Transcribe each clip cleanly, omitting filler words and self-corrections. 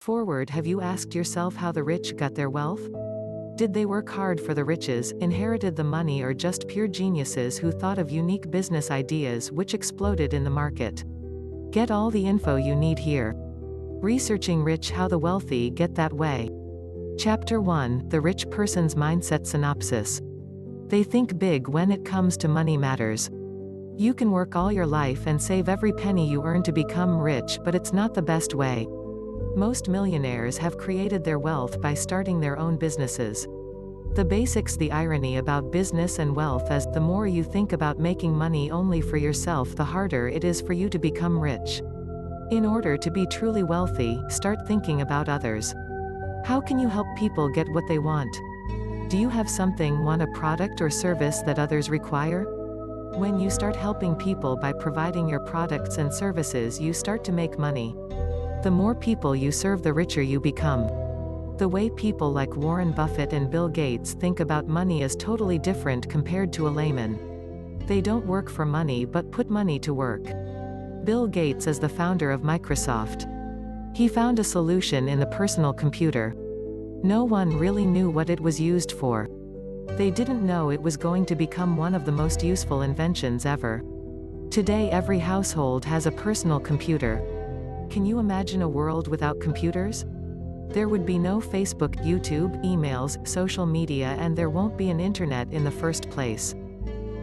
Forward, have you asked yourself how the rich got their wealth? Did they work hard for the riches, inherited the money, or just pure geniuses who thought of unique business ideas which exploded in the market? Get all the info you need here. Researching Rich: How the Wealthy Get That Way. Chapter 1: The Rich Person's Mindset Synopsis. They think big when it comes to money matters. You can work all your life and save every penny you earn to become rich, but it's not the best way. Most millionaires have created their wealth by starting their own businesses. The basics: the irony about business and wealth is, the more you think about making money only for yourself, the harder it is for you to become rich. In order to be truly wealthy, start thinking about others. How can you help people get what they want? Do you have something, want a product or service that others require? When you start helping people by providing your products and services, you start to make money. The more people you serve, the richer you become. The way people like Warren Buffett and Bill Gates think about money is totally different compared to a layman. They don't work for money but put money to work. Bill Gates is the founder of Microsoft. He found a solution in the personal computer. No one really knew what it was used for. They didn't know it was going to become one of the most useful inventions ever. Today every household has a personal computer. Can you imagine a world without computers? There would be no Facebook, YouTube, emails, social media, and there won't be an internet in the first place.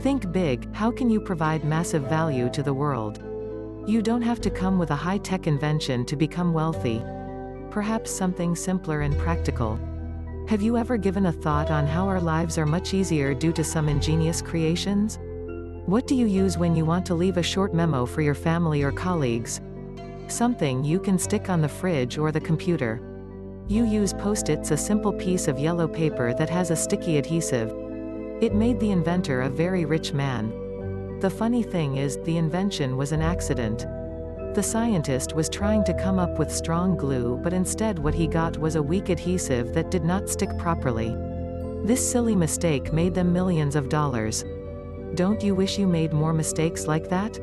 Think big: how can you provide massive value to the world? You don't have to come with a high-tech invention to become wealthy. Perhaps something simpler and practical. Have you ever given a thought on how our lives are much easier due to some ingenious creations? What do you use when you want to leave a short memo for your family or colleagues? Something you can stick on the fridge or the computer. You use Post-its, a simple piece of yellow paper that has a sticky adhesive. It made the inventor a very rich man. The funny thing is, the invention was an accident. The scientist was trying to come up with strong glue, but instead what he got was a weak adhesive that did not stick properly. This silly mistake made them millions of dollars. Don't you wish you made more mistakes like that?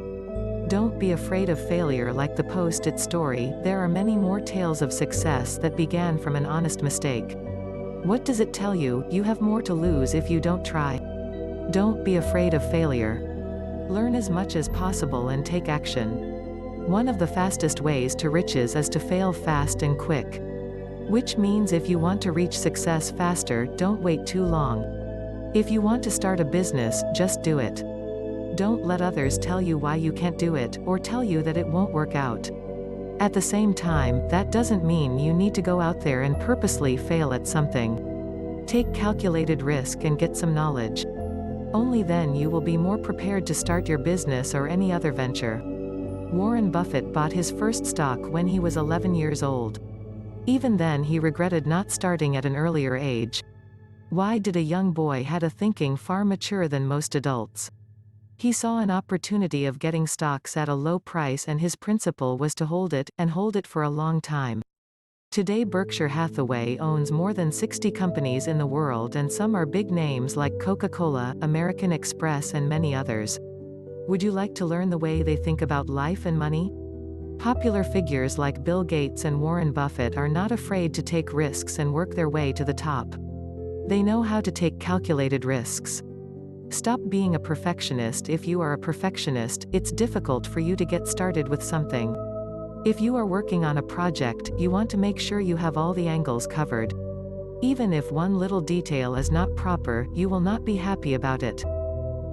Don't be afraid of failure like the Post-it story. There are many more tales of success that began from an honest mistake. What does it tell you? You have more to lose if you don't try. Don't be afraid of failure. Learn as much as possible and take action. One of the fastest ways to riches is to fail fast and quick. Which means if you want to reach success faster, don't wait too long. If you want to start a business, just do it. Don't let others tell you why you can't do it, or tell you that it won't work out. At the same time, that doesn't mean you need to go out there and purposely fail at something. Take calculated risk and get some knowledge. Only then you will be more prepared to start your business or any other venture. Warren Buffett bought his first stock when he was 11 years old. Even then he regretted not starting at an earlier age. Why did a young boy had a thinking far mature than most adults? He saw an opportunity of getting stocks at a low price, and his principle was to hold it, and hold it for a long time. Today Berkshire Hathaway owns more than 60 companies in the world, and some are big names like Coca-Cola, American Express, and many others. Would you like to learn the way they think about life and money? Popular figures like Bill Gates and Warren Buffett are not afraid to take risks and work their way to the top. They know how to take calculated risks. Stop being a perfectionist. If you are a perfectionist, it's difficult for you to get started with something. If you are working on a project, you want to make sure you have all the angles covered. Even if one little detail is not proper, you will not be happy about it.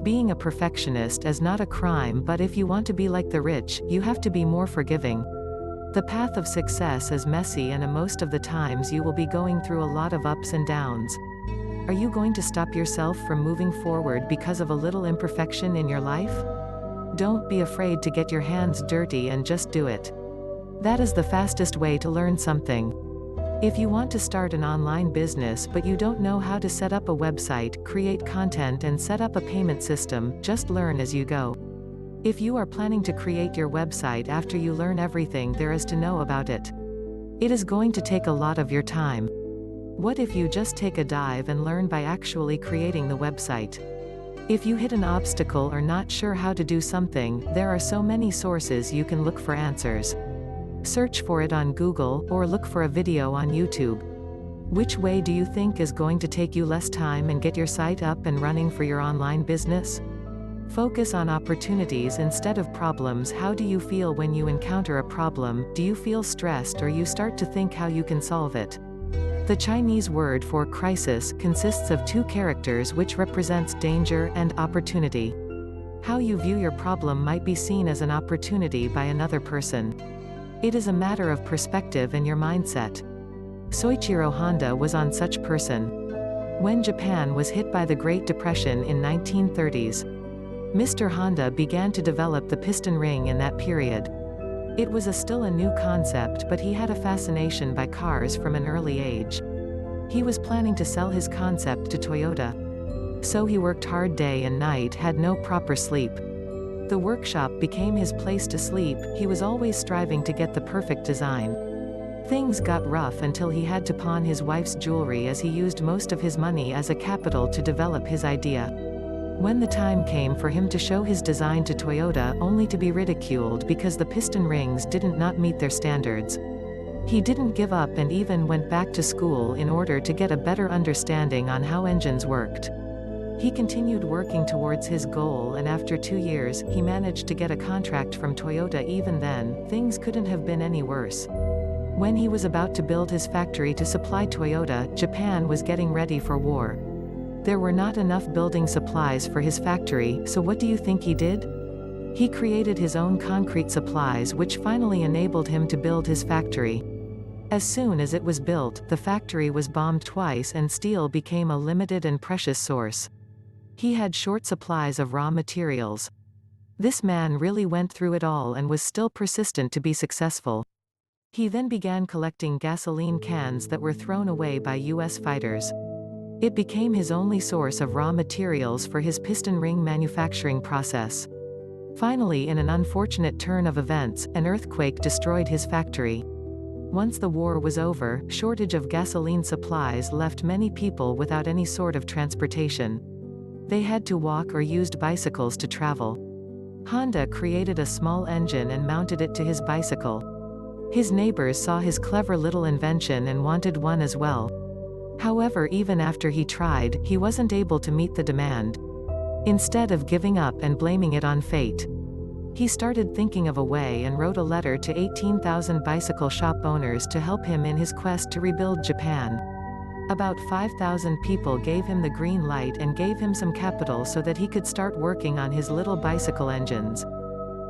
Being a perfectionist is not a crime, but if you want to be like the rich, you have to be more forgiving. The path of success is messy, and most of the times you will be going through a lot of ups and downs. Are you going to stop yourself from moving forward because of a little imperfection in your life? Don't be afraid to get your hands dirty and just do it. That is the fastest way to learn something. If you want to start an online business but you don't know how to set up a website, create content, and set up a payment system, just learn as you go. If you are planning to create your website after you learn everything there is to know about it, it is going to take a lot of your time. What if you just take a dive and learn by actually creating the website? If you hit an obstacle or not sure how to do something, there are so many sources you can look for answers. Search for it on Google, or look for a video on YouTube. Which way do you think is going to take you less time and get your site up and running for your online business? Focus on opportunities instead of problems. How do you feel when you encounter a problem? Do you feel stressed, or you start to think how you can solve it? The Chinese word for crisis consists of two characters which represents danger and opportunity. How you view your problem might be seen as an opportunity by another person. It is a matter of perspective and your mindset. Soichiro Honda was on such person. When Japan was hit by the Great Depression in 1930s, Mr. Honda began to develop the piston ring in that period. It was still a new concept, but he had a fascination by cars from an early age. He was planning to sell his concept to Toyota. So he worked hard day and night, had no proper sleep. The workshop became his place to sleep. He was always striving to get the perfect design. Things got rough until he had to pawn his wife's jewelry, as he used most of his money as a capital to develop his idea. When the time came for him to show his design to Toyota, only to be ridiculed because the piston rings didn't not meet their standards. He didn't give up and even went back to school in order to get a better understanding on how engines worked. He continued working towards his goal, and after 2 years, he managed to get a contract from Toyota. Even then, things couldn't have been any worse. When he was about to build his factory to supply Toyota, Japan was getting ready for war. There were not enough building supplies for his factory, so what do you think he did? He created his own concrete supplies, which finally enabled him to build his factory. As soon as it was built, the factory was bombed twice and steel became a limited and precious source. He had short supplies of raw materials. This man really went through it all and was still persistent to be successful. He then began collecting gasoline cans that were thrown away by US fighters. It became his only source of raw materials for his piston ring manufacturing process. Finally, in an unfortunate turn of events, an earthquake destroyed his factory. Once the war was over, shortage of gasoline supplies left many people without any sort of transportation. They had to walk or used bicycles to travel. Honda created a small engine and mounted it to his bicycle. His neighbors saw his clever little invention and wanted one as well. However, even after he tried, he wasn't able to meet the demand. Instead of giving up and blaming it on fate, he started thinking of a way and wrote a letter to 18,000 bicycle shop owners to help him in his quest to rebuild Japan. About 5,000 people gave him the green light and gave him some capital so that he could start working on his little bicycle engines.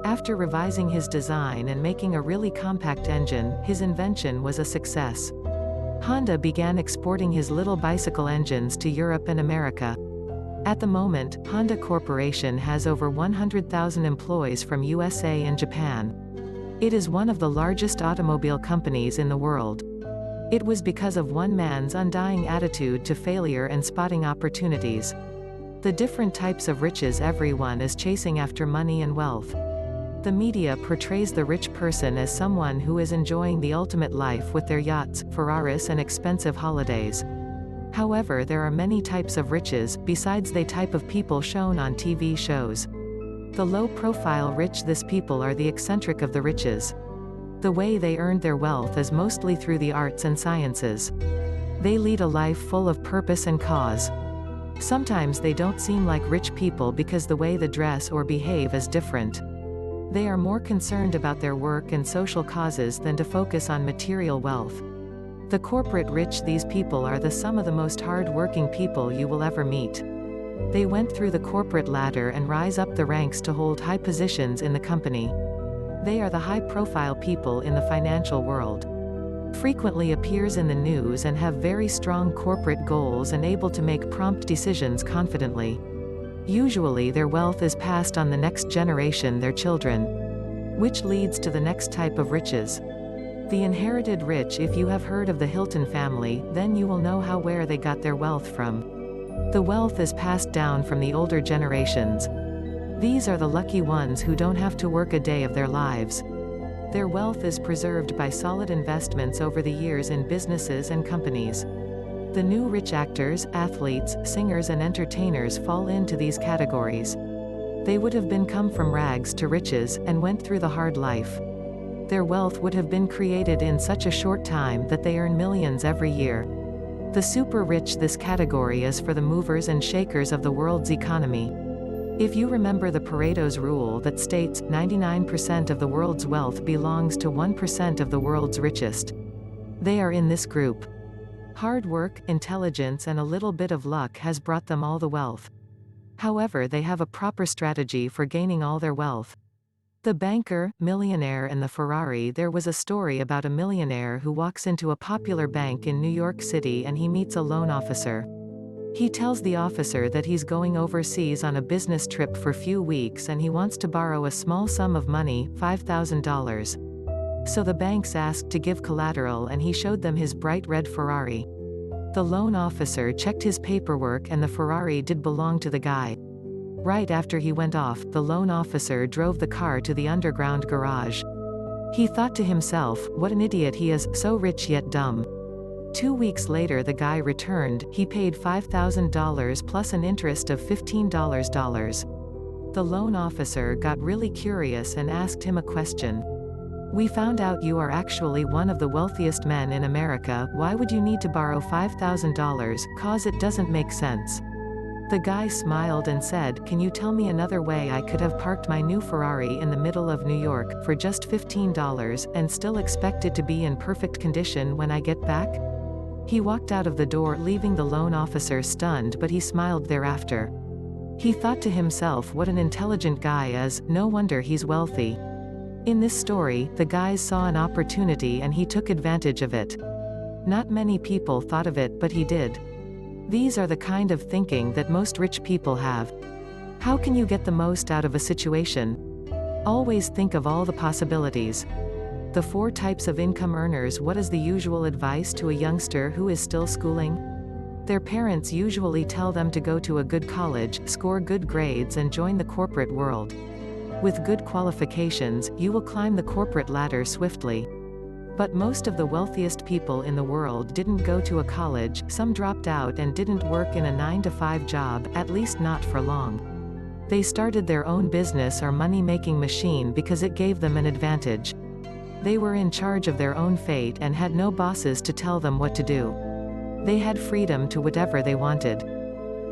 After revising his design and making a really compact engine, his invention was a success. Honda began exporting his little bicycle engines to Europe and America. At the moment, Honda Corporation has over 100,000 employees from USA and Japan. It is one of the largest automobile companies in the world. It was because of one man's undying attitude to failure and spotting opportunities. The different types of riches. Everyone is chasing after money and wealth. The media portrays the rich person as someone who is enjoying the ultimate life with their yachts, Ferraris and expensive holidays. However, there are many types of riches, besides the type of people shown on TV shows. The low-profile rich. These people are the eccentric of the riches. The way they earned their wealth is mostly through the arts and sciences. They lead a life full of purpose and cause. Sometimes they don't seem like rich people because the way they dress or behave is different. They are more concerned about their work and social causes than to focus on material wealth. The corporate rich. These people are some of the most hard-working people you will ever meet. They went through the corporate ladder and rise up the ranks to hold high positions in the company. They are the high-profile people in the financial world. Frequently appears in the news and have very strong corporate goals and able to make prompt decisions confidently. Usually their wealth is passed on the next generation, their children. Which leads to the next type of riches. The inherited rich. If you have heard of the Hilton family, then you will know where they got their wealth from. The wealth is passed down from the older generations. These are the lucky ones who don't have to work a day of their lives. Their wealth is preserved by solid investments over the years in businesses and companies. The new rich actors, athletes, singers and entertainers fall into these categories. They would have come from rags to riches, and went through the hard life. Their wealth would have been created in such a short time that they earn millions every year. The super rich. This category is for the movers and shakers of the world's economy. If you remember the Pareto's rule that states 99% of the world's wealth belongs to 1% of the world's richest. They are in this group. Hard work, intelligence and a little bit of luck has brought them all the wealth. However, they have a proper strategy for gaining all their wealth. The banker, millionaire and the Ferrari. There was a story about a millionaire who walks into a popular bank in New York City and he meets a loan officer. He tells the officer that he's going overseas on a business trip for few weeks and he wants to borrow a small sum of money, $5,000. So the banks asked to give collateral and he showed them his bright red Ferrari. The loan officer checked his paperwork and the Ferrari did belong to the guy. Right after he went off, the loan officer drove the car to the underground garage. He thought to himself, what an idiot he is, so rich yet dumb. 2 weeks later the guy returned. He paid $5,000 plus an interest of $15. The loan officer got really curious and asked him a question. We found out you are actually one of the wealthiest men in America. Why would you need to borrow $5,000? Cause it doesn't make sense. The guy smiled and said, can you tell me another way I could have parked my new Ferrari in the middle of New York for just $15 and still expect it to be in perfect condition when I get back? He walked out of the door, leaving the loan officer stunned, but he smiled thereafter. He thought to himself, what an intelligent guy is, no wonder he's wealthy. In this story, the guy saw an opportunity and he took advantage of it. Not many people thought of it, but he did. These are the kind of thinking that most rich people have. How can you get the most out of a situation? Always think of all the possibilities. The 4 types of income earners. What is the usual advice to a youngster who is still schooling? Their parents usually tell them to go to a good college, score good grades and join the corporate world. With good qualifications, you will climb the corporate ladder swiftly. But most of the wealthiest people in the world didn't go to a college, some dropped out and didn't work in a 9-to-5 job, at least not for long. They started their own business or money-making machine because it gave them an advantage. They were in charge of their own fate and had no bosses to tell them what to do. They had freedom to whatever they wanted.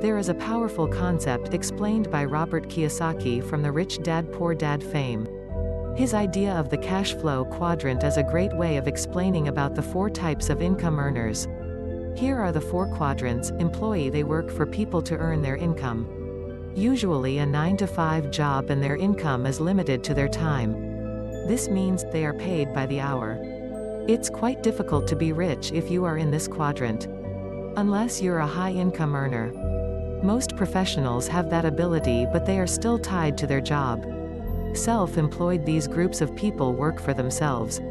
There is a powerful concept explained by Robert Kiyosaki from the Rich Dad Poor Dad fame. His idea of the cash flow quadrant is a great way of explaining about the 4 types of income earners. Here are the 4 quadrants. Employee. They work for people to earn their income. Usually a 9-to-5 job and their income is limited to their time. This means they are paid by the hour. It's quite difficult to be rich if you are in this quadrant. Unless you're a high-income earner. Most professionals have that ability, but they are still tied to their job. Self-employed. These groups of people work for themselves.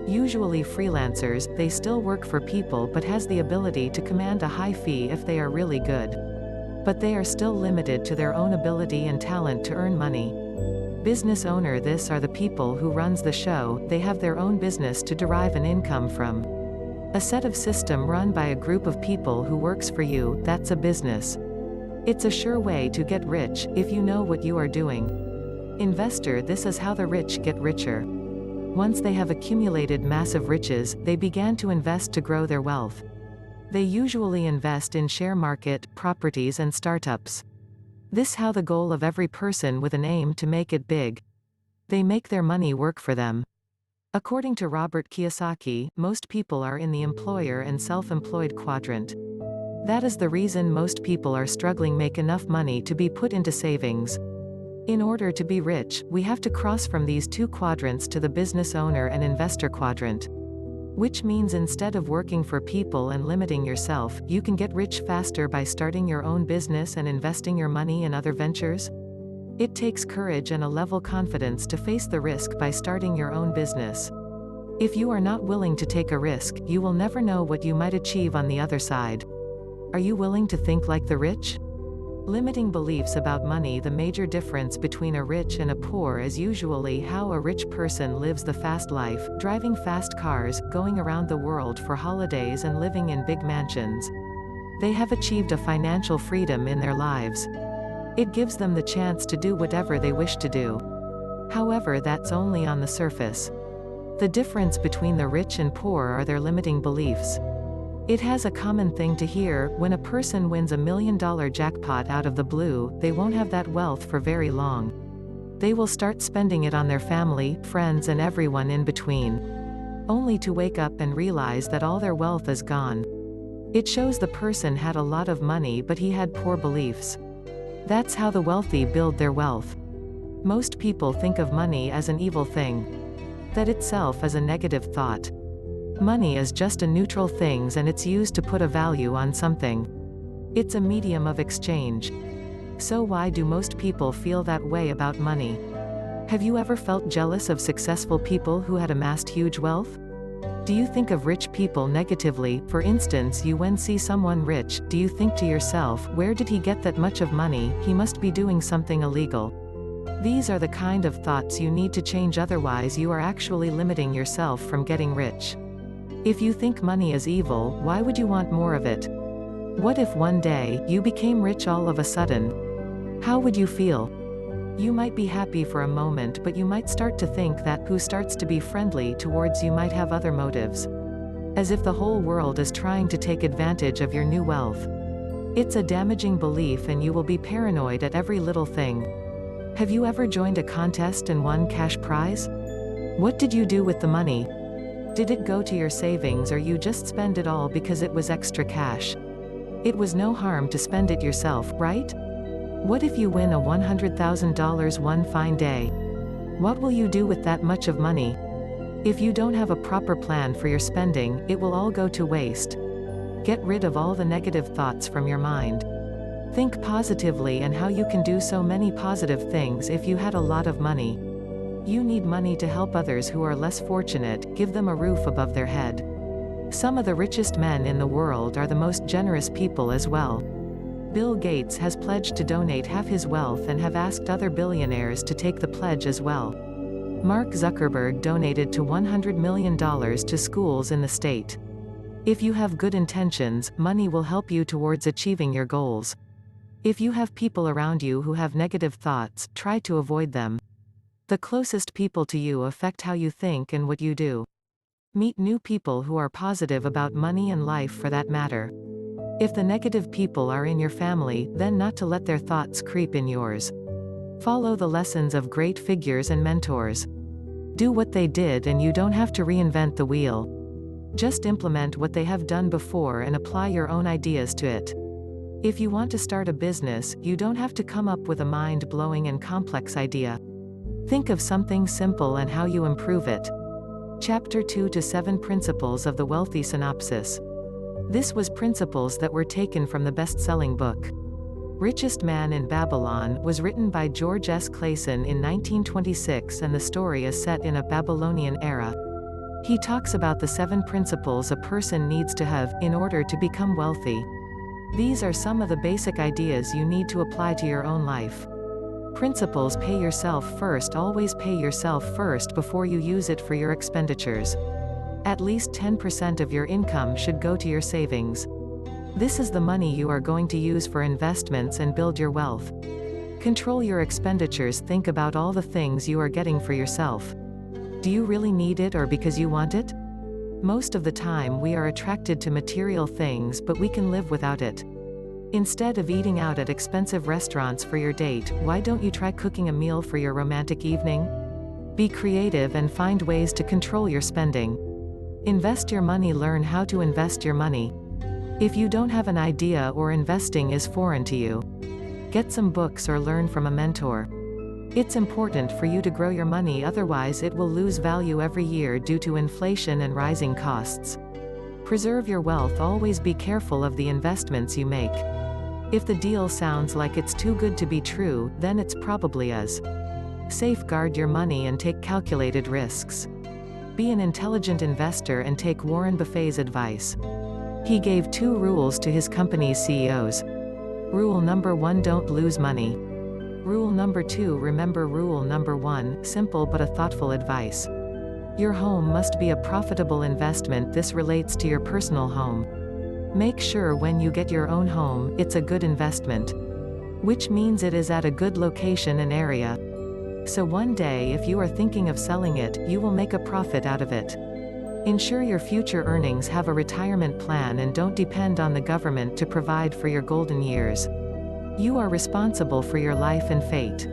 Usually freelancers. They still work for people but has the ability to command a high fee if they are really good. But they are still limited to their own ability and talent to earn money. Business owner. This are the people who runs the show. They have their own business to derive an income from. A set of system run by a group of people who works for you. That's a business. It's a sure way to get rich, if you know what you are doing. Investor. This is how the rich get richer. Once they have accumulated massive riches, they began to invest to grow their wealth. They usually invest in share market, properties and startups. This how the goal of every person with an aim to make it big. They make their money work for them. According to Robert Kiyosaki, most people are in the employer and self-employed quadrant. That is the reason most people are struggling make enough money to be put into savings. In order to be rich, we have to cross from these 2 quadrants to the business owner and investor quadrant. Which means instead of working for people and limiting yourself, you can get rich faster by starting your own business and investing your money in other ventures. It takes courage and a level confidence to face the risk by starting your own business. If you are not willing to take a risk, you will never know what you might achieve on the other side. Are you willing to think like the rich? Limiting beliefs about money. The major difference between a rich and a poor is usually how a rich person lives the fast life, driving fast cars, going around the world for holidays and living in big mansions. They have achieved a financial freedom in their lives. It gives them the chance to do whatever they wish to do. However, that's only on the surface. The difference between the rich and poor are their limiting beliefs. It has a common thing to hear: when a person wins a $1 million jackpot out of the blue, they won't have that wealth for very long. They will start spending it on their family, friends, and everyone in between, only to wake up and realize that all their wealth is gone. It shows the person had a lot of money but he had poor beliefs. That's how the wealthy build their wealth. Most people think of money as an evil thing. That itself is a negative thought. Money is just a neutral thing and it's used to put a value on something. It's a medium of exchange. So why do most people feel that way about money? Have you ever felt jealous of successful people who had amassed huge wealth? Do you think of rich people negatively? For instance, when see someone rich, do you think to yourself, where did he get that much of money? He must be doing something illegal. These are the kind of thoughts you need to change, otherwise you are actually limiting yourself from getting rich. If you think money is evil, why would you want more of it? What if one day, you became rich all of a sudden? How would you feel? You might be happy for a moment, but you might start to think that who starts to be friendly towards you might have other motives. As if the whole world is trying to take advantage of your new wealth. It's a damaging belief and you will be paranoid at every little thing. Have you ever joined a contest and won cash prize? What did you do with the money? Did it go to your savings or you just spend it all because it was extra cash? It was no harm to spend it yourself, right? What if you win a $100,000 one fine day? What will you do with that much of money? If you don't have a proper plan for your spending, it will all go to waste. Get rid of all the negative thoughts from your mind. Think positively and how you can do so many positive things if you had a lot of money. You need money to help others who are less fortunate, give them a roof above their head. Some of the richest men in the world are the most generous people as well. Bill Gates has pledged to donate half his wealth and have asked other billionaires to take the pledge as well. Mark Zuckerberg donated to $100 million to schools in the state. If you have good intentions, money will help you towards achieving your goals. If you have people around you who have negative thoughts, try to avoid them. The closest people to you affect how you think and what you do. Meet new people who are positive about money and life for that matter. If the negative people are in your family, then not to let their thoughts creep in yours. Follow the lessons of great figures and mentors. Do what they did and you don't have to reinvent the wheel. Just implement what they have done before and apply your own ideas to it. If you want to start a business, you don't have to come up with a mind-blowing and complex idea. Think of something simple and how you improve it. Chapter 2 to 7 Principles of the Wealthy Synopsis. This was principles that were taken from the best-selling book, Richest Man in Babylon, was written by George S. Clason in 1926 and the story is set in a Babylonian era. He talks about the 7 principles a person needs to have in order to become wealthy. These are some of the basic ideas you need to apply to your own life. Principles: pay yourself first. Always pay yourself first before you use it for your expenditures. At least 10% of your income should go to your savings. This is the money you are going to use for investments and build your wealth. Control your expenditures. Think about all the things you are getting for yourself. Do you really need it or because you want it? Most of the time we are attracted to material things, but we can live without it. Instead of eating out at expensive restaurants for your date, why don't you try cooking a meal for your romantic evening? Be creative and find ways to control your spending. Invest your money. Learn how to invest your money. If you don't have an idea or investing is foreign to you, get some books or learn from a mentor. It's important for you to grow your money, otherwise it will lose value every year due to inflation and rising costs. Preserve your wealth. Always be careful of the investments you make. If the deal sounds like it's too good to be true, then it's probably is. Safeguard your money and take calculated risks. Be an intelligent investor and take Warren Buffett's advice. He gave 2 rules to his company's CEOs. Rule number 1: don't lose money. Rule number 2: remember. Rule number 1: simple but a thoughtful advice. Your home must be a profitable investment. This relates to your personal home. Make sure when you get your own home, it's a good investment. Which means it is at a good location and area. So one day if you are thinking of selling it, you will make a profit out of it. Ensure your future earnings have a retirement plan and don't depend on the government to provide for your golden years. You are responsible for your life and fate.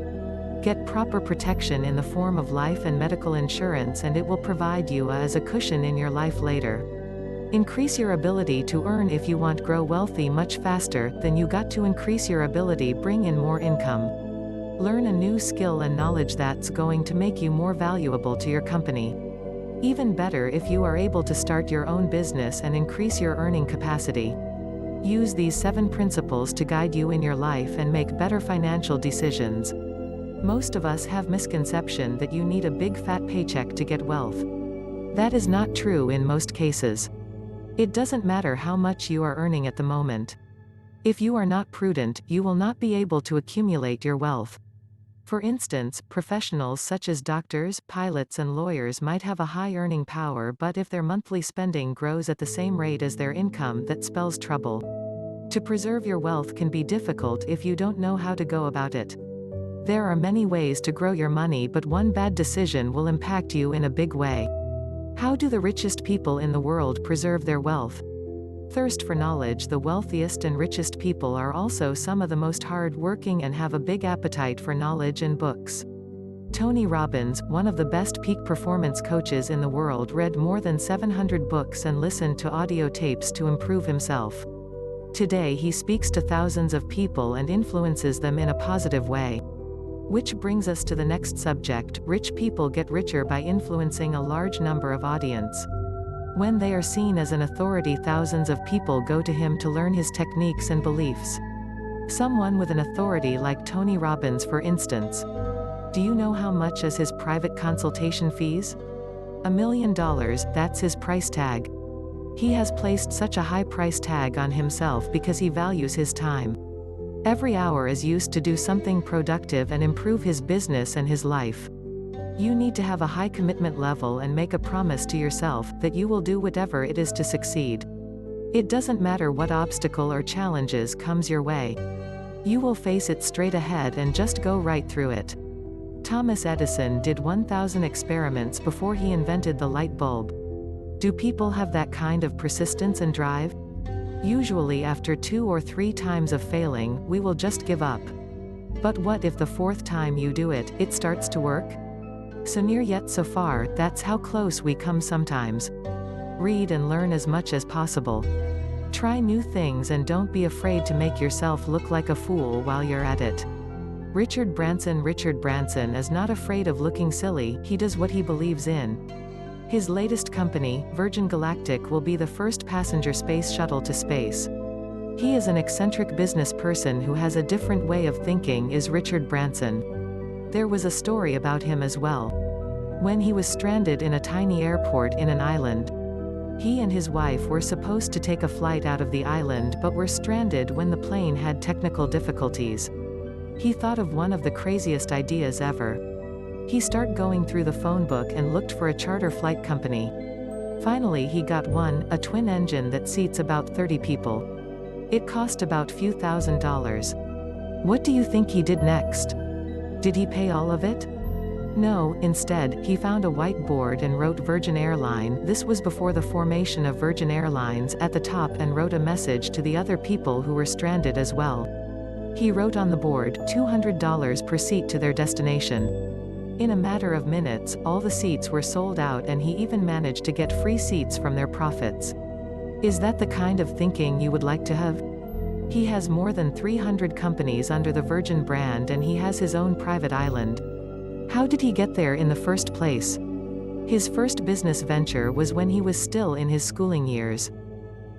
Get proper protection in the form of life and medical insurance, and it will provide you as a cushion in your life later. Increase your ability to earn. If you want grow wealthy much faster, then you got to increase your ability, bring in more income. Learn a new skill and knowledge that's going to make you more valuable to your company. Even better if you are able to start your own business and increase your earning capacity. Use these 7 principles to guide you in your life and make better financial decisions. Most of us have misconception that you need a big fat paycheck to get wealth. That is not true in most cases. It doesn't matter how much you are earning at the moment. If you are not prudent, you will not be able to accumulate your wealth. For instance, professionals such as doctors, pilots and lawyers might have a high earning power, but if their monthly spending grows at the same rate as their income, that spells trouble. To preserve your wealth can be difficult if you don't know how to go about it. There are many ways to grow your money, but one bad decision will impact you in a big way. How do the richest people in the world preserve their wealth? Thirst for knowledge. The wealthiest and richest people are also some of the most hard-working and have a big appetite for knowledge and books. Tony Robbins, one of the best peak performance coaches in the world, read more than 700 books and listened to audio tapes to improve himself. Today he speaks to thousands of people and influences them in a positive way. Which brings us to the next subject. Rich people get richer by influencing a large number of audience. When they are seen as an authority, thousands of people go to him to learn his techniques and beliefs. Someone with an authority like Tony Robbins, for instance. Do you know how much is his private consultation fees? $1 million, that's his price tag. He has placed such a high price tag on himself because he values his time. Every hour is used to do something productive and improve his business and his life. You need to have a high commitment level and make a promise to yourself that you will do whatever it is to succeed. It doesn't matter what obstacle or challenges comes your way. You will face it straight ahead and just go right through it. Thomas Edison did 1,000 experiments before he invented the light bulb. Do people have that kind of persistence and drive? Usually after 2 or 3 times of failing, we will just give up. But what if the 4th time you do it, it starts to work? So near yet so far, that's how close we come sometimes. Read and learn as much as possible. Try new things and don't be afraid to make yourself look like a fool while you're at it. Richard Branson is not afraid of looking silly. He does what he believes in. His latest company, Virgin Galactic, will be the first passenger space shuttle to space. He is an eccentric business person who has a different way of thinking. Is Richard Branson. There was a story about him as well. When he was stranded in a tiny airport in an island, he and his wife were supposed to take a flight out of the island but were stranded when the plane had technical difficulties. He thought of one of the craziest ideas ever. He started going through the phone book and looked for a charter flight company. Finally he got one, a twin engine that seats about 30 people. It cost about few $1,000s. What do you think he did next? Did he pay all of it? No, instead, he found a whiteboard and wrote Virgin Airline. This was before the formation of Virgin Airlines at the top, and wrote a message to the other people who were stranded as well. He wrote on the board, $200 per seat to their destination. In a matter of minutes, all the seats were sold out, and he even managed to get free seats from their profits. Is that the kind of thinking you would like to have? He has more than 300 companies under the Virgin brand, and he has his own private island. How did he get there in the first place? His first business venture was when he was still in his schooling years.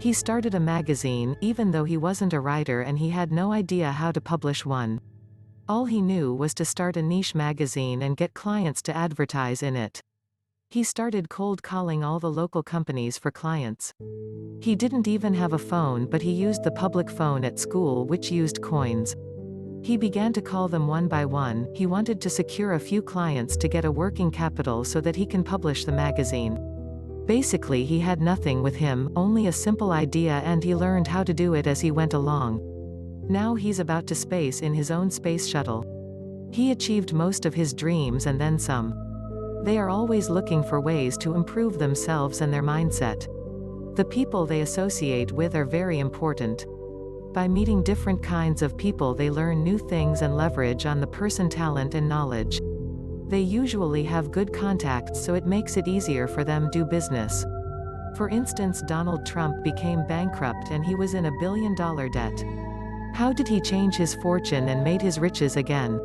He started a magazine, even though he wasn't a writer and he had no idea how to publish one. All he knew was to start a niche magazine and get clients to advertise in it. He started cold calling all the local companies for clients. He didn't even have a phone, but he used the public phone at school, which used coins. He began to call them one by one. He wanted to secure a few clients to get a working capital so that he can publish the magazine. Basically he had nothing with him, only a simple idea, and he learned how to do it as he went along. Now he's about to space in his own space shuttle. He achieved most of his dreams and then some. They are always looking for ways to improve themselves and their mindset. The people they associate with are very important. By meeting different kinds of people, they learn new things and leverage on the person talent and knowledge. They usually have good contacts, so it makes it easier for them do business. For instance, Donald Trump became bankrupt and he was in $1 billion debt. How did he change his fortune and made his riches again?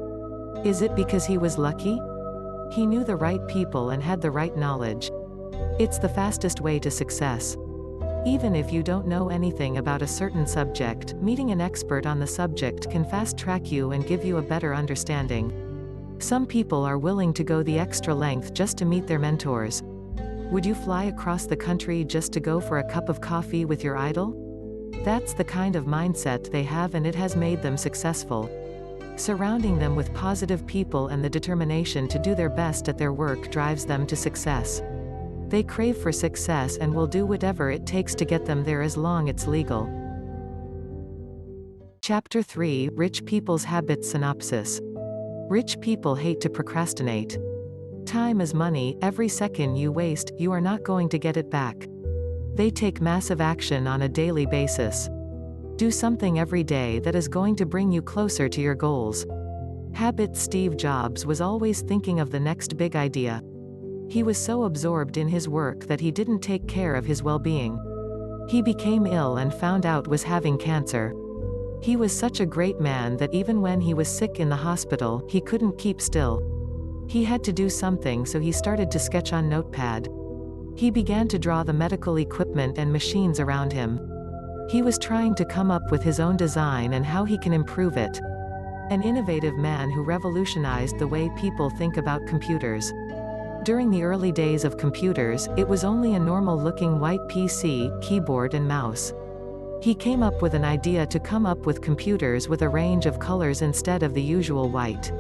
Is it because he was lucky? He knew the right people and had the right knowledge. It's the fastest way to success. Even if you don't know anything about a certain subject, meeting an expert on the subject can fast-track you and give you a better understanding. Some people are willing to go the extra length just to meet their mentors. Would you fly across the country just to go for a cup of coffee with your idol? That's the kind of mindset they have, and it has made them successful. Surrounding them with positive people and the determination to do their best at their work drives them to success. They crave for success and will do whatever it takes to get them there as long as it's legal. Chapter 3: Rich People's Habits Synopsis. Rich people hate to procrastinate. Time is money. Every second you waste, you are not going to get it back. They take massive action on a daily basis. Do something every day that is going to bring you closer to your goals. Habits. Steve Jobs was always thinking of the next big idea. He was so absorbed in his work that he didn't take care of his well-being. He became ill and found out was having cancer. He was such a great man that even when he was sick in the hospital, he couldn't keep still. He had to do something, so he started to sketch on notepad. He began to draw the medical equipment and machines around him. He was trying to come up with his own design and how he can improve it. An innovative man who revolutionized the way people think about computers. During the early days of computers, it was only a normal-looking white PC, keyboard and mouse. He came up with an idea to come up with computers with a range of colors instead of the usual white.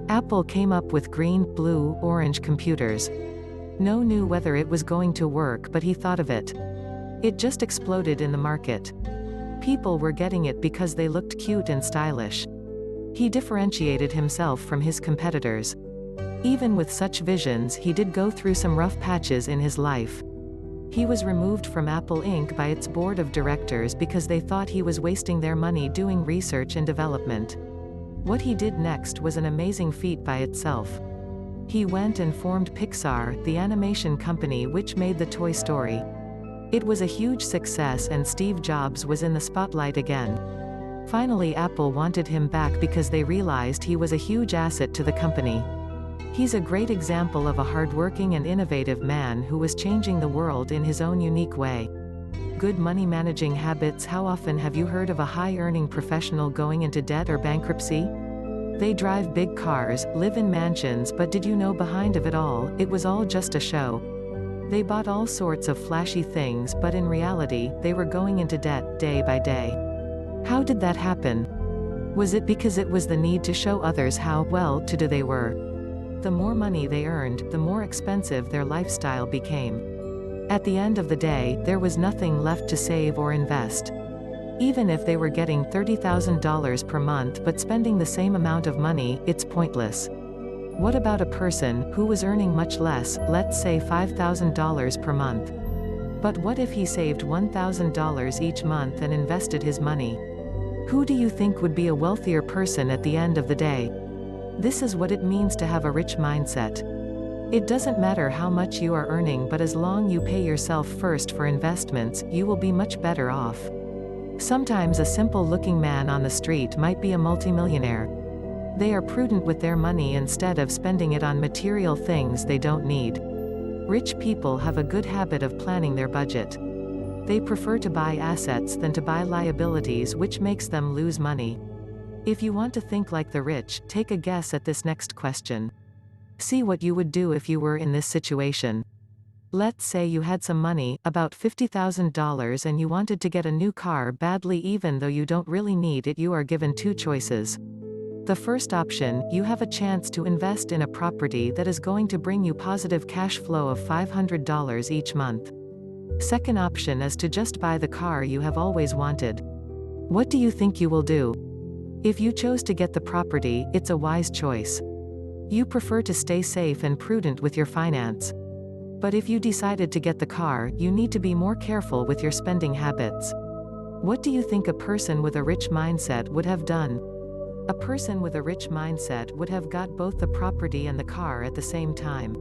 Apple came up with green, blue, orange computers. No one knew whether it was going to work, but he thought of it. It just exploded in the market. People were getting it because they looked cute and stylish. He differentiated himself from his competitors. Even with such visions, he did go through some rough patches in his life. He was removed from Apple Inc. by its board of directors because they thought he was wasting their money doing research and development. What he did next was an amazing feat by itself. He went and formed Pixar, the animation company which made the Toy Story. It was a huge success and Steve Jobs was in the spotlight again. Finally, Apple wanted him back because they realized he was a huge asset to the company. He's a great example of a hardworking and innovative man who was changing the world in his own unique way. Good money managing habits. How often have you heard of a high-earning professional going into debt or bankruptcy? They drive big cars, live in mansions, but did you know behind of it all, it was all just a show? They bought all sorts of flashy things, but in reality, they were going into debt, day by day. How did that happen? Was it because it was the need to show others how well-to-do they were? The more money they earned, the more expensive their lifestyle became. At the end of the day, there was nothing left to save or invest. Even if they were getting $30,000 per month but spending the same amount of money, it's pointless. What about a person who was earning much less, let's say $5,000 per month? But what if he saved $1,000 each month and invested his money? Who do you think would be a wealthier person at the end of the day? This is what it means to have a rich mindset. It doesn't matter how much you are earning, but as long you pay yourself first for investments, you will be much better off. Sometimes a simple-looking man on the street might be a multimillionaire. They are prudent with their money instead of spending it on material things they don't need. Rich people have a good habit of planning their budget. They prefer to buy assets than to buy liabilities, which makes them lose money. If you want to think like the rich, take a guess at this next question. See what you would do if you were in this situation. Let's say you had some money, about $50,000, and you wanted to get a new car badly. Even though you don't really need it, you are given two choices. The first option, you have a chance to invest in a property that is going to bring you positive cash flow of $500 each month. Second option is to just buy the car you have always wanted. What do you think you will do? If you chose to get the property, it's a wise choice. You prefer to stay safe and prudent with your finance. But if you decided to get the car, you need to be more careful with your spending habits. What do you think a person with a rich mindset would have done? A person with a rich mindset would have got both the property and the car at the same time.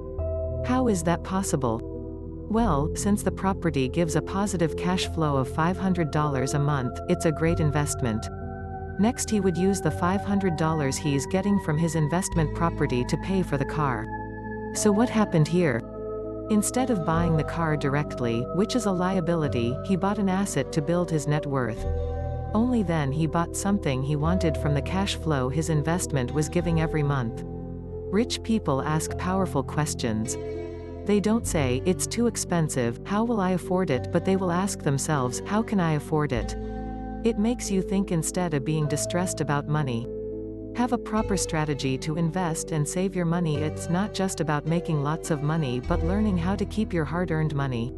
How is that possible? Well, since the property gives a positive cash flow of $500 a month, it's a great investment. Next, he would use the $500 he's getting from his investment property to pay for the car. So what happened here? Instead of buying the car directly, which is a liability, he bought an asset to build his net worth. Only then he bought something he wanted from the cash flow his investment was giving every month. Rich people ask powerful questions. They don't say, "It's too expensive, how will I afford it?" but they will ask themselves, "How can I afford it?" It makes you think instead of being distressed about money. Have a proper strategy to invest and save your money. It's not just about making lots of money but learning how to keep your hard-earned money.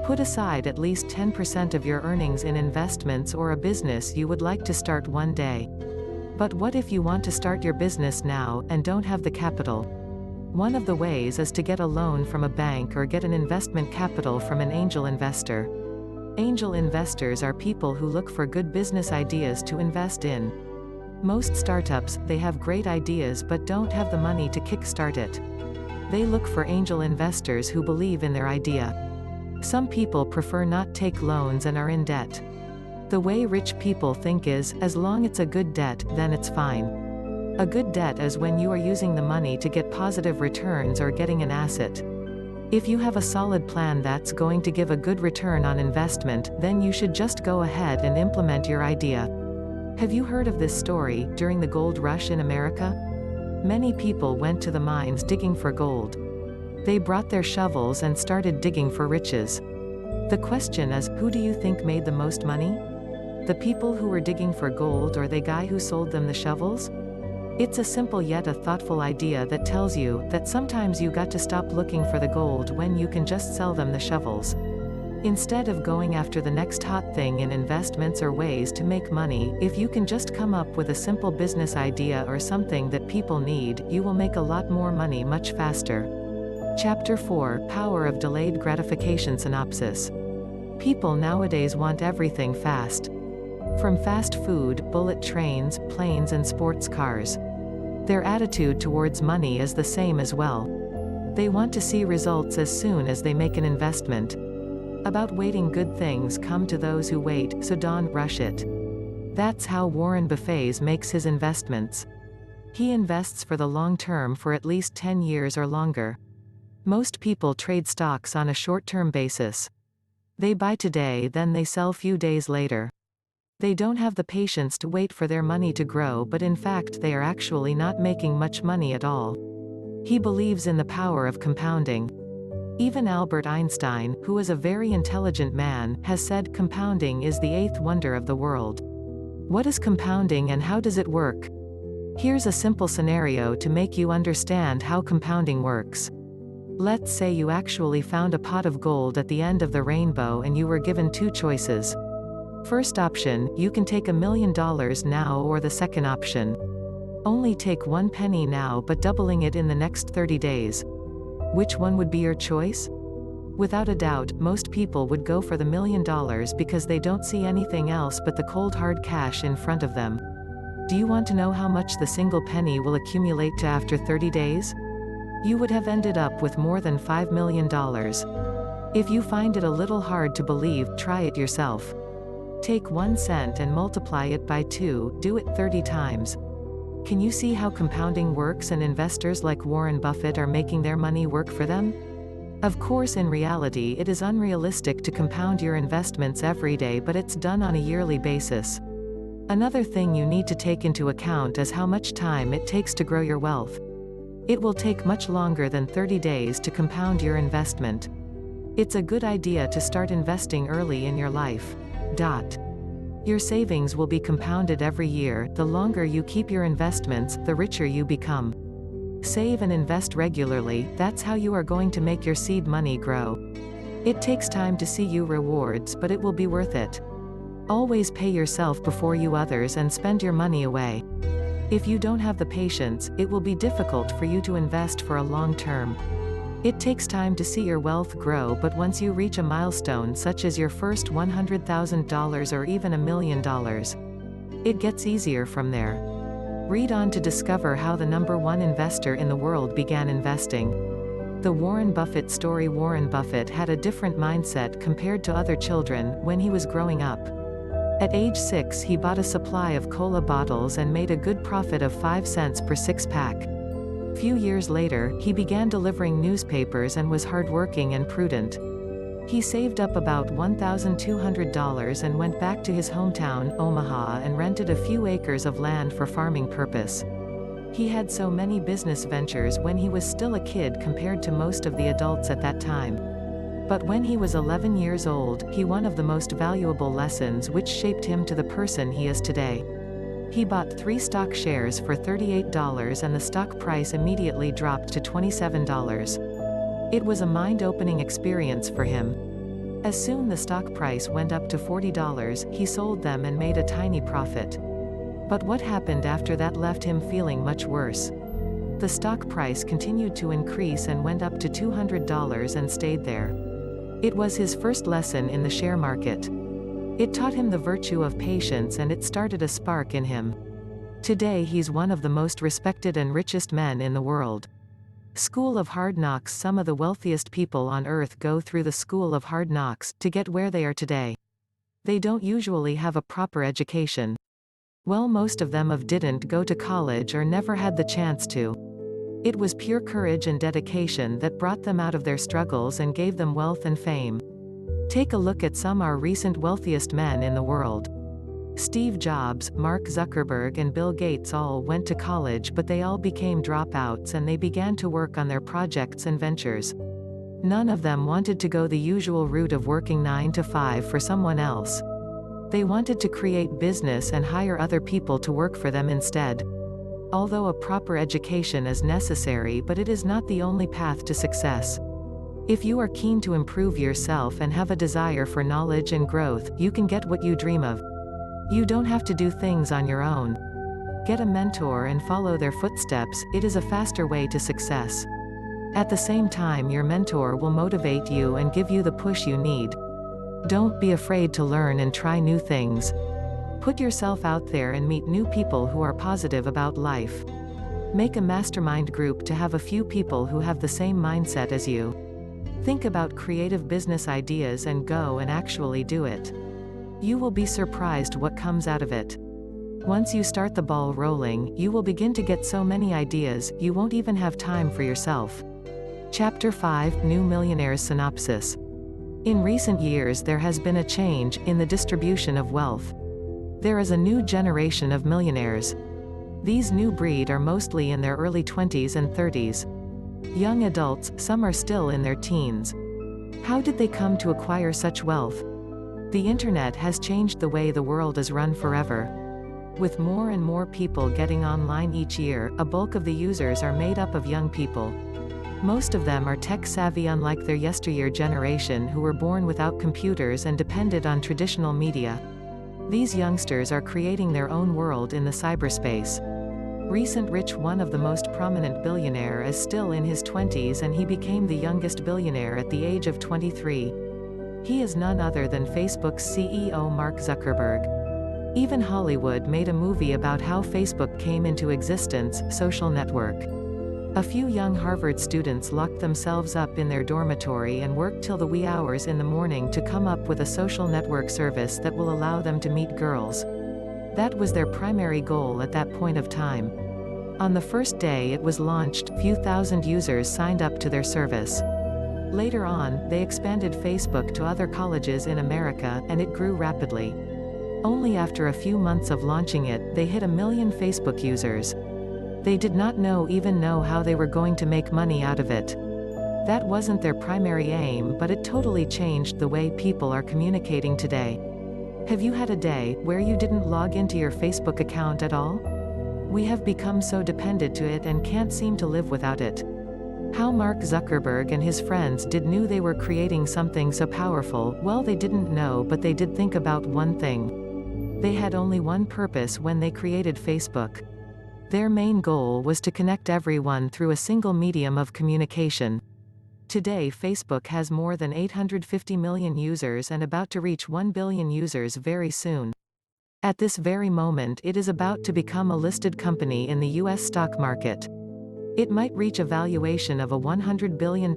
Put aside at least 10% of your earnings in investments or a business you would like to start one day. But what if you want to start your business now and don't have the capital? One of the ways is to get a loan from a bank or get an investment capital from an angel investor. Angel investors are people who look for good business ideas to invest in. Most startups, they have great ideas but don't have the money to kickstart it. They look for angel investors who believe in their idea. Some people prefer not take loans and are in debt. The way rich people think is, as long it's a good debt, then it's fine. A good debt is when you are using the money to get positive returns or getting an asset. If you have a solid plan that's going to give a good return on investment, then you should just go ahead and implement your idea. Have you heard of this story? During the gold rush in America, many people went to the mines digging for gold. They brought their shovels and started digging for riches. The question is, who do you think made the most money? The people who were digging for gold or the guy who sold them the shovels? It's a simple yet a thoughtful idea that tells you that sometimes you got to stop looking for the gold when you can just sell them the shovels. Instead of going after the next hot thing in investments or ways to make money, if you can just come up with a simple business idea or something that people need, you will make a lot more money much faster. Chapter 4: Power of Delayed Gratification. Synopsis. People nowadays want everything fast. From fast food, bullet trains, planes and sports cars. Their attitude towards money is the same as well. They want to see results as soon as they make an investment. About waiting, good things come to those who wait, so don't rush it. That's how Warren Buffett makes his investments. He invests for the long term for at least 10 years or longer. Most people trade stocks on a short-term basis. They buy today, then they sell few days later. They don't have the patience to wait for their money to grow, but in fact they are actually not making much money at all. He believes in the power of compounding. Even Albert Einstein, who is a very intelligent man, has said compounding is the eighth wonder of the world. What is compounding and how does it work? Here's a simple scenario to make you understand how compounding works. Let's say you actually found a pot of gold at the end of the rainbow and you were given two choices. First option, you can take $1 million now, or the second option, only take 1 penny now but doubling it in the next 30 days. Which one would be your choice? Without a doubt, most people would go for the $1 million because they don't see anything else but the cold hard cash in front of them. Do you want to know how much the single penny will accumulate to after 30 days? You would have ended up with more than $5 million. If you find it a little hard to believe, try it yourself. Take 1 cent and multiply it by 2, do it 30 times. Can you see how compounding works and investors like Warren Buffett are making their money work for them? Of course, in reality it is unrealistic to compound your investments every day, but it's done on a yearly basis. Another thing you need to take into account is how much time it takes to grow your wealth. It will take much longer than 30 days to compound your investment. It's a good idea to start investing early in your life. Your savings will be compounded every year. The longer you keep your investments, the richer you become. Save and invest regularly, that's how you are going to make your seed money grow. It takes time to see you rewards, but it will be worth it. Always pay yourself before you others and spend your money away. If you don't have the patience, it will be difficult for you to invest for a long term. It takes time to see your wealth grow, but once you reach a milestone such as your first $100,000 or even $1 million, it gets easier from there. Read on to discover how the #1 investor in the world began investing. The Warren Buffett story. Warren Buffett had a different mindset compared to other children when he was growing up. At age 6 he bought a supply of cola bottles and made a good profit of 5 cents per 6-pack. Few years later, he began delivering newspapers and was hardworking and prudent. He saved up about $1,200 and went back to his hometown, Omaha, and rented a few acres of land for farming purpose. He had so many business ventures when he was still a kid compared to most of the adults at that time. But when he was 11 years old, he won one of the most valuable lessons which shaped him to the person he is today. He bought 3 stock shares for $38 and the stock price immediately dropped to $27. It was a mind-opening experience for him. As soon the stock price went up to $40, he sold them and made a tiny profit. But what happened after that left him feeling much worse. The stock price continued to increase and went up to $200 and stayed there. It was his first lesson in the share market. It taught him the virtue of patience and it started a spark in him. Today he's one of the most respected and richest men in the world. School of Hard Knocks. Some of the wealthiest people on earth go through the School of Hard Knocks to get where they are today. They don't usually have a proper education. Well, most of them didn't go to college or never had the chance to. It was pure courage and dedication that brought them out of their struggles and gave them wealth and fame. Take a look at some of our recent wealthiest men in the world. Steve Jobs, Mark Zuckerberg and Bill Gates all went to college, but they all became dropouts and they began to work on their projects and ventures. None of them wanted to go the usual route of working 9 to 5 for someone else. They wanted to create business and hire other people to work for them instead. Although a proper education is necessary, but it is not the only path to success. If you are keen to improve yourself and have a desire for knowledge and growth, you can get what you dream of. You don't have to do things on your own. Get a mentor and follow their footsteps. It is a faster way to success. At the same time, your mentor will motivate you and give you the push you need. Don't be afraid to learn and try new things. Put yourself out there and meet new people who are positive about life. Make a mastermind group to have a few people who have the same mindset as you. Think about creative business ideas and go and actually do it. You will be surprised what comes out of it. Once you start the ball rolling, you will begin to get so many ideas, you won't even have time for yourself. Chapter 5, New Millionaires Synopsis. In recent years there has been a change in the distribution of wealth. There is a new generation of millionaires. These new breed are mostly in their early 20s and 30s. Young adults, some are still in their teens. How did they come to acquire such wealth? The internet has changed the way the world is run forever. With more and more people getting online each year, a bulk of the users are made up of young people. Most of them are tech-savvy, unlike their yesteryear generation who were born without computers and depended on traditional media. These youngsters are creating their own world in the cyberspace. Recent rich, one of the most prominent billionaire, is still in his 20s and he became the youngest billionaire at the age of 23. He is none other than Facebook's CEO Mark Zuckerberg. Even Hollywood made a movie about how Facebook came into existence, Social Network. A few young Harvard students locked themselves up in their dormitory and worked till the wee hours in the morning to come up with a social network service that will allow them to meet girls. That was their primary goal at that point of time. On the first day it was launched, few thousand users signed up to their service. Later on, they expanded Facebook to other colleges in America, and it grew rapidly. Only after a few months of launching it, they hit 1 million Facebook users. They did not even know how they were going to make money out of it. That wasn't their primary aim, but it totally changed the way people are communicating today. Have you had a day where you didn't log into your Facebook account at all? We have become so dependent to it and can't seem to live without it. How Mark Zuckerberg and his friends knew they were creating something so powerful? Well, they didn't know, but they did think about one thing. They had only one purpose when they created Facebook. Their main goal was to connect everyone through a single medium of communication. Today, Facebook has more than 850 million users and about to reach 1 billion users very soon. At this very moment, it is about to become a listed company in the US stock market. It might reach a valuation of $100 billion.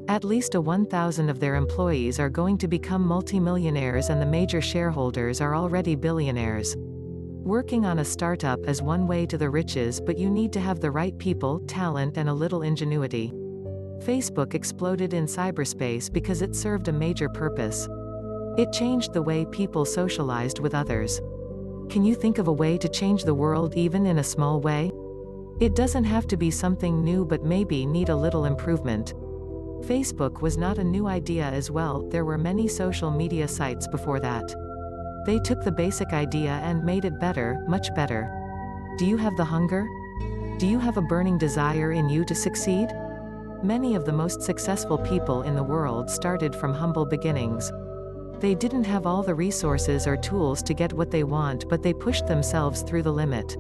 At least 1,000 of their employees are going to become multimillionaires, and the major shareholders are already billionaires. Working on a startup is one way to the riches, but you need to have the right people, talent, and a little ingenuity. Facebook exploded in cyberspace because it served a major purpose. It changed the way people socialized with others. Can you think of a way to change the world even in a small way? It doesn't have to be something new, but maybe need a little improvement. Facebook was not a new idea as well, there were many social media sites before that. They took the basic idea and made it better, much better. Do you have the hunger? Do you have a burning desire in you to succeed? Many of the most successful people in the world started from humble beginnings. They didn't have all the resources or tools to get what they want, but they pushed themselves through the limit.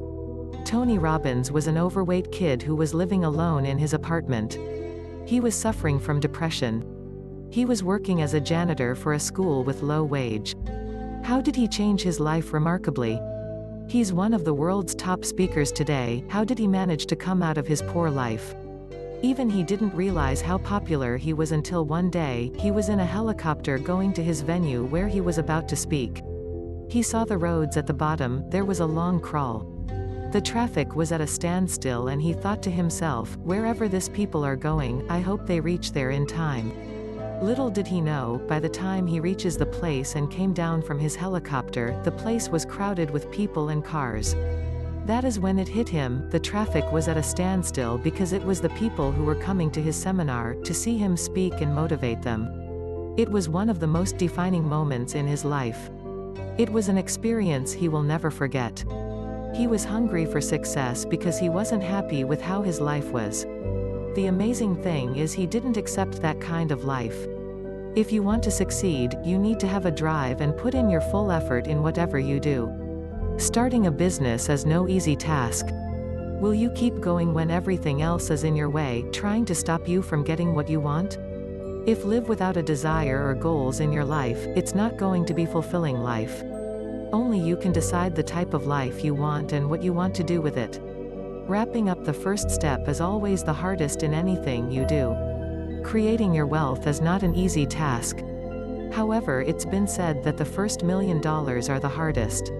Tony Robbins was an overweight kid who was living alone in his apartment. He was suffering from depression. He was working as a janitor for a school with low wage. How did he change his life remarkably? He's one of the world's top speakers today. How did he manage to come out of his poor life? Even he didn't realize how popular he was until one day, he was in a helicopter going to his venue where he was about to speak. He saw the roads at the bottom, there was a long crawl. The traffic was at a standstill, and he thought to himself, wherever these people are going, I hope they reach there in time. Little did he know, by the time he reaches the place and came down from his helicopter, the place was crowded with people and cars. That is when it hit him, the traffic was at a standstill because it was the people who were coming to his seminar, to see him speak and motivate them. It was one of the most defining moments in his life. It was an experience he will never forget. He was hungry for success because he wasn't happy with how his life was. The amazing thing is he didn't accept that kind of life. If you want to succeed, you need to have a drive and put in your full effort in whatever you do. Starting a business is no easy task. Will you keep going when everything else is in your way, trying to stop you from getting what you want? If live without a desire or goals in your life, it's not going to be fulfilling life. Only you can decide the type of life you want and what you want to do with it. Wrapping up the first step is always the hardest in anything you do. Creating your wealth is not an easy task. However, it's been said that the first $1 million are the hardest.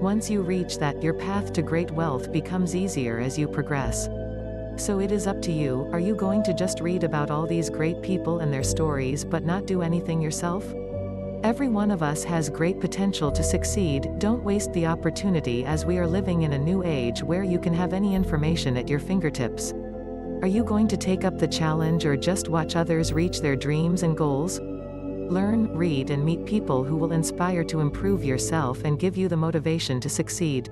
Once you reach that, your path to great wealth becomes easier as you progress. So it is up to you, are you going to just read about all these great people and their stories but not do anything yourself? Every one of us has great potential to succeed. Don't waste the opportunity, as we are living in a new age where you can have any information at your fingertips. Are you going to take up the challenge or just watch others reach their dreams and goals? Learn, read, and meet people who will inspire to improve yourself and give you the motivation to succeed.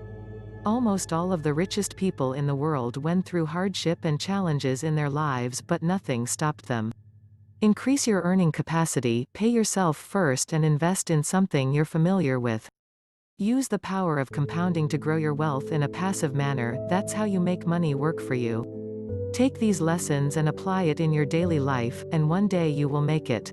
Almost all of the richest people in the world went through hardship and challenges in their lives, but nothing stopped them. Increase your earning capacity, pay yourself first, and invest in something you're familiar with. Use the power of compounding to grow your wealth in a passive manner. That's how you make money work for you. Take these lessons and apply it in your daily life, and one day you will make it.